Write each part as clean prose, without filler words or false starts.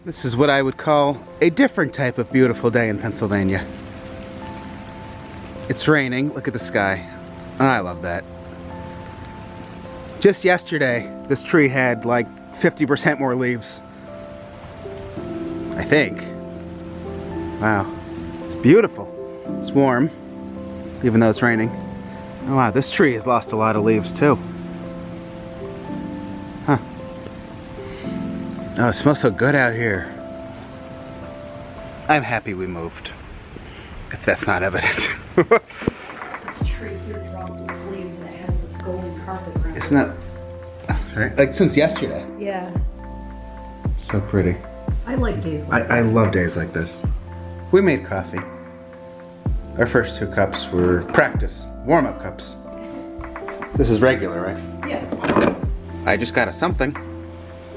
This is what I would call a different type of beautiful day in Pennsylvania. It's raining. Look at the sky. Oh, I love that. Just yesterday, this tree had like 50% more leaves. I think. Wow. It's beautiful. It's warm, even though it's raining. Oh wow, this tree has lost a lot of leaves too. Huh. Oh, it smells so good out here. I'm happy we moved. If that's not evident. This tree here dropped its leaves and it has this golden carpet around it. Isn't that right? Like since yesterday. Yeah. It's so pretty. I like days like I love days like this. We made coffee. Our first 2 cups were practice, warm-up cups. This is regular, right? Yeah. I just got a something.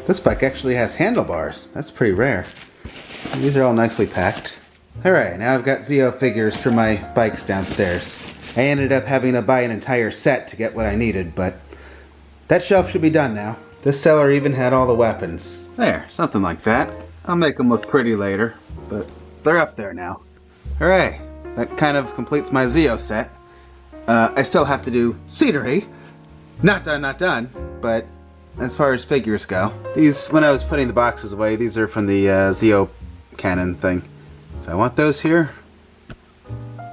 This bike actually has handlebars. That's pretty rare. And these are all nicely packed. Alright, now I've got ZEO figures for my bikes downstairs. I ended up having to buy an entire set to get what I needed, but that shelf should be done now. This seller even had all the weapons. There, something like that. I'll make them look pretty later, but they're up there now. Hooray! That kind of completes my ZEO set. I still have to do scenery. Not done, but as far as figures go, these, when I was putting the boxes away, these are from the ZEO Canon thing. So I want those here.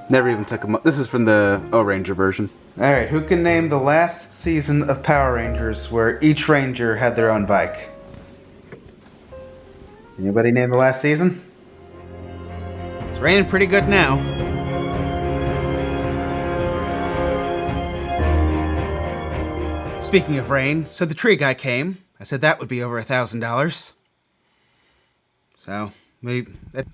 Never even took them. This is from the O-Ranger version. Alright, who can name the last season of Power Rangers where each Ranger had their own bike? Anybody name the last season? It's raining pretty good now. Speaking of rain, so the tree guy came. I said that would be over $1,000. So,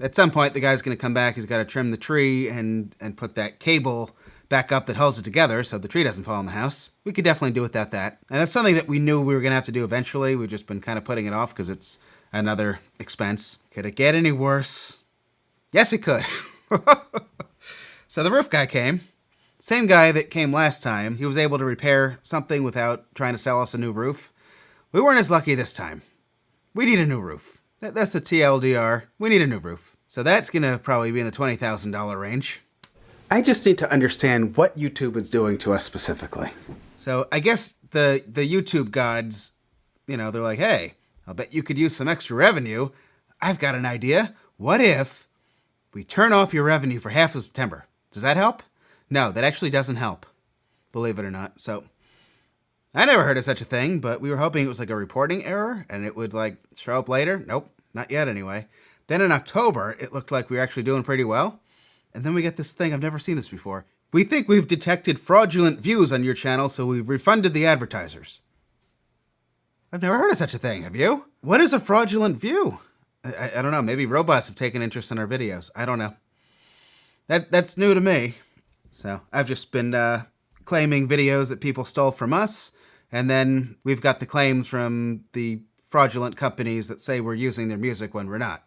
at some point the guy's gonna come back, he's gotta trim the tree and put that cable back up that holds it together so the tree doesn't fall in the house. We could definitely do without that. And that's something that we knew we were gonna have to do eventually. We've just been kind of putting it off because it's another expense. Could it get any worse? Yes, it could. So the roof guy came. Same guy that came last time. He was able to repair something without trying to sell us a new roof. We weren't as lucky this time. We need a new roof. That's the TLDR. We need a new roof. So that's gonna probably be in the $20,000 range. I just need to understand what YouTube is doing to us specifically. So I guess the YouTube gods, you know, they're like, hey, I'll bet you could use some extra revenue. I've got an idea. What if we turn off your revenue for half of September? Does that help? No, that actually doesn't help, believe it or not. So I never heard of such a thing, but we were hoping it was like a reporting error and it would like show up later. Nope, not yet anyway. Then in October, it looked like we were actually doing pretty well. And then we get this thing, I've never seen this before. We think we've detected fraudulent views on your channel, so we've refunded the advertisers. I've never heard of such a thing, have you? What is a fraudulent view? I don't know, maybe robots have taken interest in our videos. I don't know. That's new to me. So I've just been claiming videos that people stole from us, and then we've got the claims from the fraudulent companies that say we're using their music when we're not.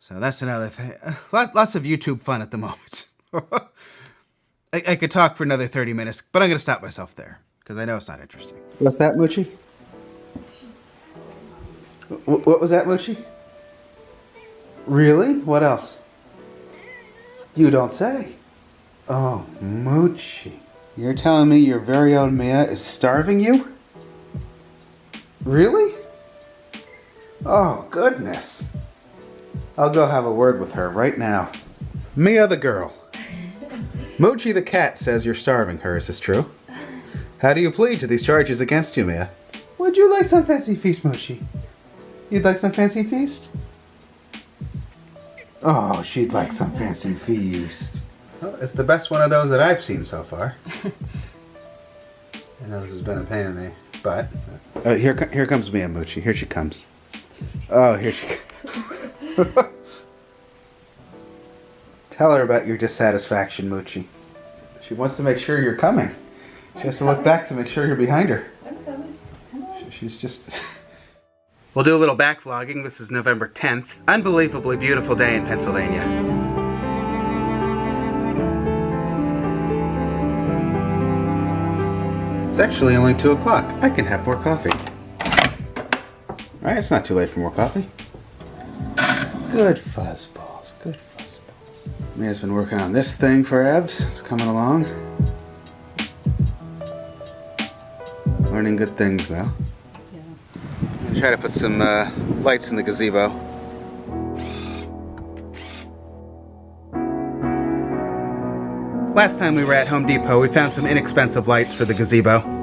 So that's another thing. Lots of YouTube fun at the moment. I could talk for another 30 minutes, but I'm going to stop myself there, because I know it's not interesting. What's that, Moochie? What was that, Moochie? Really? What else? You don't say. Oh, Moochie. You're telling me your very own Mia is starving you? Really? Oh, goodness. I'll go have a word with her right now. Mia the girl. Moochie the cat says you're starving her. Is this true? How do you plead to these charges against you, Mia? Would you like some fancy feast, Moochie? You'd like some fancy feast? Oh, she'd like some fancy feast. Well, it's the best one of those that I've seen so far. I know this has been a pain in the butt. Here comes Mia, Moochie. Here she comes. Oh, here she comes. Tell her about your dissatisfaction, Moochie. She wants to make sure you're coming. She has to look back to make sure you're behind her. I'm coming. Come on. She's just... We'll do a little back vlogging. This is November 10th. Unbelievably beautiful day in Pennsylvania. It's actually only 2 o'clock. I can have more coffee. Alright, it's not too late for more coffee. Good fuzzballs, good fuzzballs. Mia's been working on this thing for Evs. It's coming along. Learning good things though. Yeah. I'm gonna try to put some lights in the gazebo. Last time we were at Home Depot, we found some inexpensive lights for the gazebo.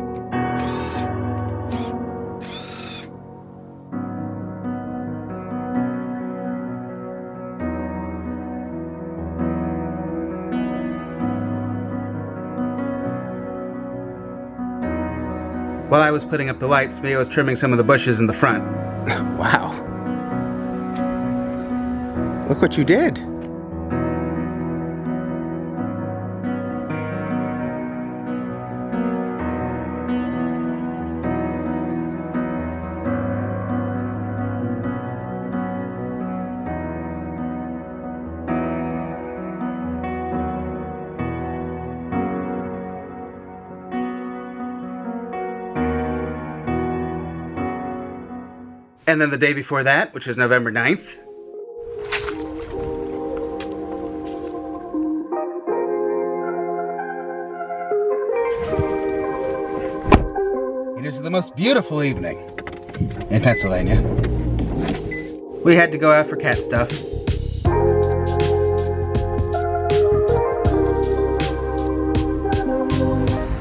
While I was putting up the lights, Mia was trimming some of the bushes in the front. Wow. Look what you did. And then the day before that, which is November 9th. It is the most beautiful evening in Pennsylvania. We had to go out for cat stuff.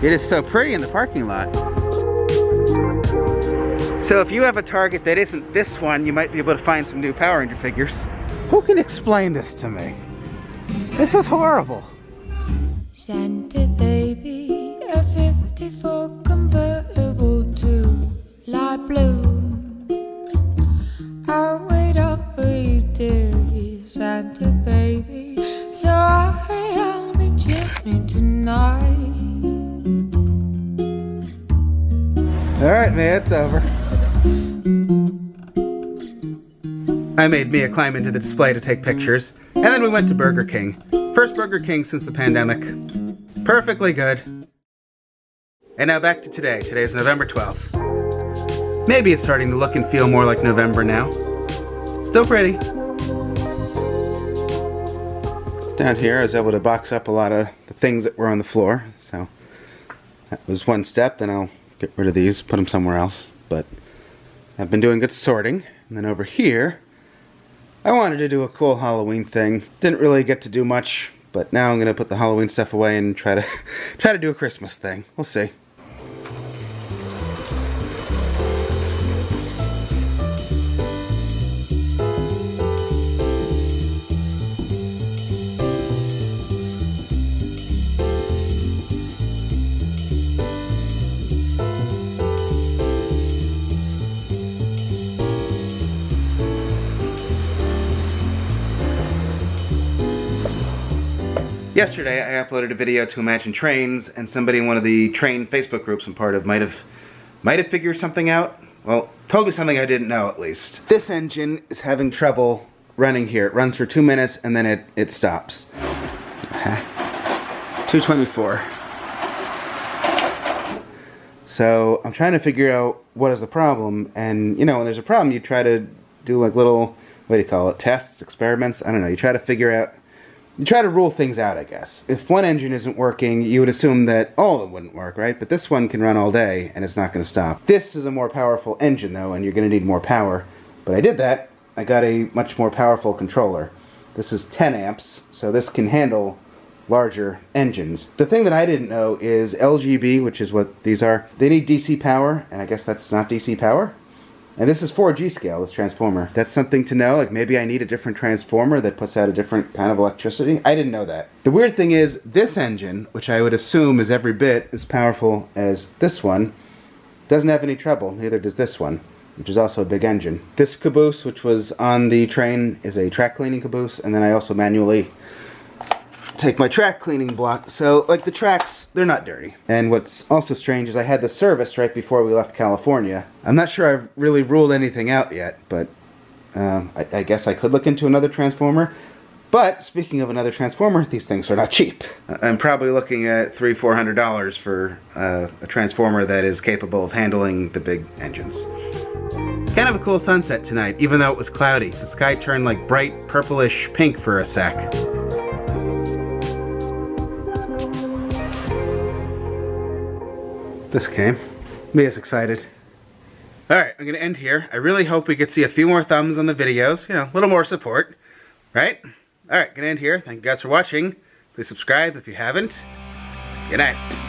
It is so pretty in the parking lot. So if you have a target that isn't this one, you might be able to find some new Power Ranger figures. Who can explain this to me? This is horrible. Santa baby, a 54 convertible to light blue. I'll wait up for you, dear Santa baby, so I only kiss me tonight. All right, man, it's over. I made Mia climb into the display to take pictures, and then we went to Burger King. First Burger King since the pandemic. Perfectly good. And now back to today. Today's November 12th. Maybe it's starting to look and feel more like November now. Still pretty. Down here I was able to box up a lot of the things that were on the floor, so that was one step. Then I'll get rid of these, put them somewhere else. But I've been doing good sorting. And then over here, I wanted to do a cool Halloween thing. Didn't really get to do much, but now I'm gonna put the Halloween stuff away and try to do a Christmas thing. We'll see. Yesterday, I uploaded a video to Imagine Trains, and somebody in one of the train Facebook groups I'm part of might have figured something out. Well, told me something I didn't know, at least. This engine is having trouble running here. It runs for 2 minutes, and then it stops. 224. So, I'm trying to figure out what is the problem, and, you know, when there's a problem, you try to do, like, little, what do you call it, tests, experiments? I don't know. You try to figure out... You try to rule things out, I guess. If one engine isn't working, you would assume that all of them wouldn't work, right? But this one can run all day, and it's not going to stop. This is a more powerful engine, though, and you're going to need more power. But I did that. I got a much more powerful controller. This is 10 amps, so this can handle larger engines. The thing that I didn't know is LGB, which is what these are, they need DC power, and I guess that's not DC power. And this is 4G scale, this transformer. That's something to know, like maybe I need a different transformer that puts out a different kind of electricity. I didn't know that. The weird thing is, this engine, which I would assume is every bit as powerful as this one, doesn't have any trouble, neither does this one, which is also a big engine. This caboose, which was on the train, is a track cleaning caboose, and then I also manually take my track cleaning block. So, like, the tracks, they're not dirty. And what's also strange is I had the service right before we left California. I'm not sure I've really ruled anything out yet, but I guess I could look into another transformer. But, speaking of another transformer, these things are not cheap. I'm probably looking at $300–400 for a transformer that is capable of handling the big engines. Kind of a cool sunset tonight, even though it was cloudy. The sky turned like bright purplish pink for a sec. This came. Mia's excited. Alright, I'm gonna end here. I really hope we could see a few more thumbs on the videos. You know, a little more support. Right? Alright, gonna end here. Thank you guys for watching. Please subscribe if you haven't. Good night.